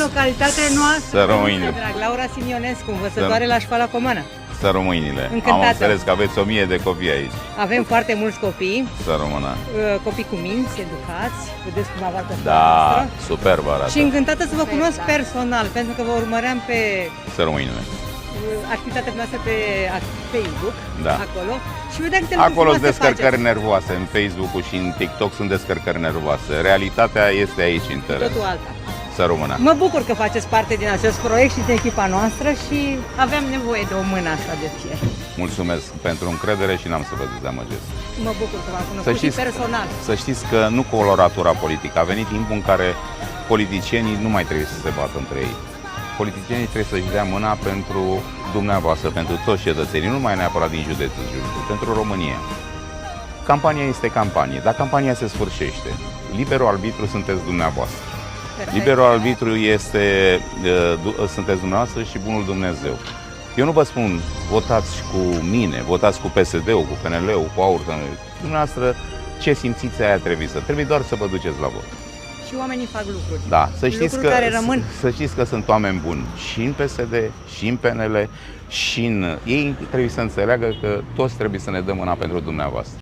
localitatea noastră. Să rămâine. Drag, Laura Simionescu, învățătoare la școala comună. Să rămâinile. Încântată. Am înțeles că aveți 1000 de copii aici. Avem foarte mulți copii, Să rămână. copii cu minți, educați, vedeți cum arată Da, noastră. superb arată. Și încântată să vă cunosc personal, pentru că vă urmăream pe Să rămâinile. activitatea noastră pe Facebook, Da. acolo, și vedeam câte Acolo lucruri sunt frumoase descărcări faceți. nervoase, în Facebook-ul și în TikTok sunt descărcări nervoase. Realitatea este aici în teren. Totul alta. Să rămână. Mă bucur că faceți parte din acest proiect și din echipa noastră și aveam nevoie de o mână așa de fier. Mulțumesc pentru încredere și n-am să vă dezamăgesc. Mă bucur că v-am Să cunoscut și știți, personal. să știți că nu coloratura politică. A venit timpul în care politicienii nu mai trebuie să se bată între ei. Politicienii trebuie să-și dea mâna pentru dumneavoastră, pentru toți cetățenii, nu mai neapărat din județul Giurgiu, pentru România. Campania este campanie, dar campania se sfârșește. Liberul arbitru sunteți dumneavoastră. Perfect. Liberul arbitru sunteți dumneavoastră și bunul Dumnezeu. Eu nu vă spun, votați cu mine, votați cu PSD-ul, cu PNL-ul, cu AUR. Dumneavoastră, ce simțiți, aia trebuie doar să vă duceți la vot. Și oamenii fac lucruri. Da, să știți, Lucruri care rămân. să știți că sunt oameni buni și în PSD, și în PNL, și în... Ei trebuie să înțeleagă că toți trebuie să ne dăm mâna pentru dumneavoastră.